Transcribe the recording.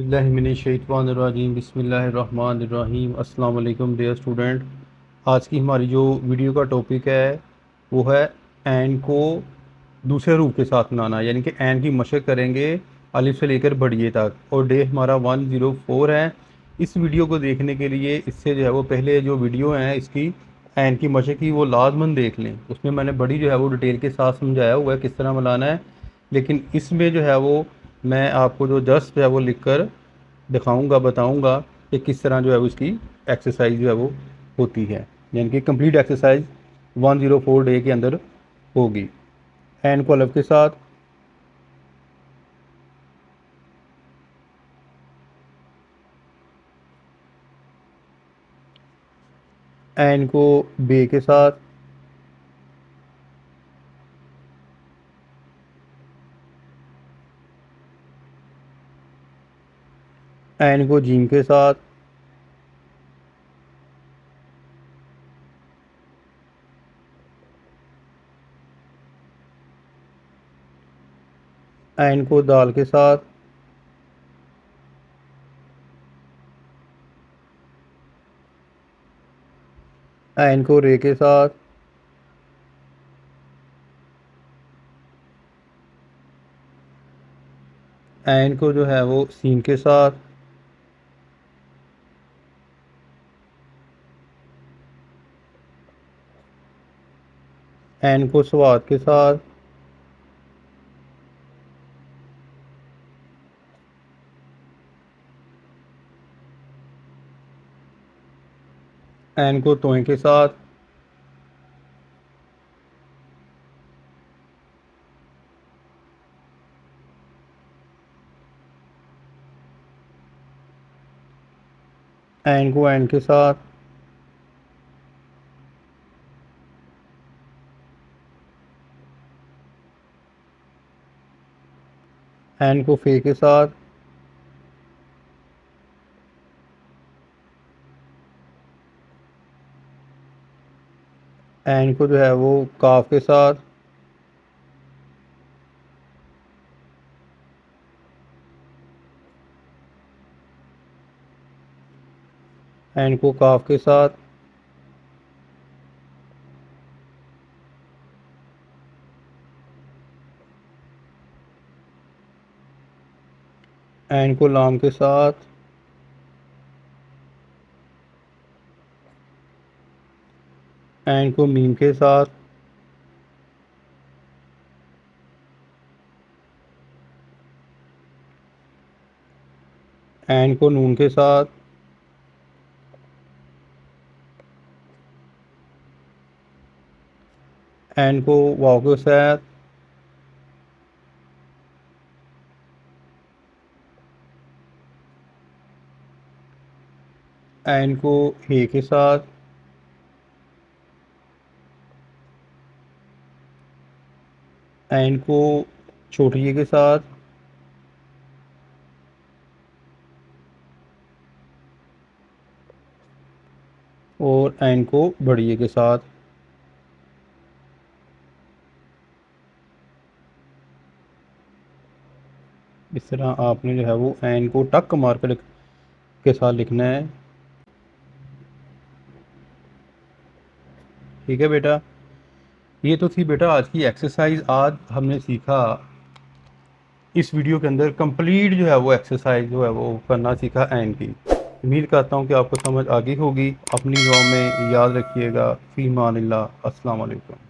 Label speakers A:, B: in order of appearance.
A: औज़ुबिल्लाहिमिनश्शैतानिर्रजीम बिस्मिल्लाहिर्रहमानिर्रहीम। अस्सलाम वालेकुम डियर स्टूडेंट। आज की हमारी जो वीडियो का टॉपिक है वो है एन को दूसरे रूप के साथ बनाना, यानी कि एन की मशक करेंगे अलिफ से लेकर बढ़िए तक, और डे हमारा 104 है। इस वीडियो को देखने के लिए इससे जो है वो पहले जो वीडियो हैं इसकी एन की मशक की वो लाजमन देख लें। उसमें मैंने बड़ी जो है वो डिटेल के साथ समझाया हुआ है किस तरह बनाना है, लेकिन इसमें जो है वो मैं आपको जो जस्ट जो है वो लिख कर दिखाऊंगा, बताऊंगा कि किस तरह जो है वो इसकी एक्सरसाइज जो है वो होती है, यानी कि कंप्लीट एक्सरसाइज 104 डे के अंदर होगी। एन को अलफ के साथ, एन को बे के साथ, एन को जीम के साथ, एन को दाल के साथ, एन को रे के साथ, एन को जो है वो सीन के साथ, एन को स्वाद के साथ, एन को तोय के साथ, एन को एन के साथ, एन को फे के साथ, एन को जो है वो काफ के साथ, एन को काफ के साथ, एन को लाम के साथ, एन को मीम के साथ, एन को नून के साथ, एन को वाव के साथ, एन को हे के साथ, एन को छोटी के साथ, और एन को बड़ी के साथ। इस तरह आपने जो है वो एन को टक मार कर के साथ लिखना है। ठीक है बेटा, ये तो थी बेटा आज की एक्सरसाइज। आज हमने सीखा इस वीडियो के अंदर कंप्लीट जो है वो एक्सरसाइज जो है वो करना सीखा एन की। उम्मीद करता हूँ कि आपको समझ आ गई होगी। अपनी दुआ में याद रखिएगा। फी मानिल्लाह। अस्सलाम वालेकुम।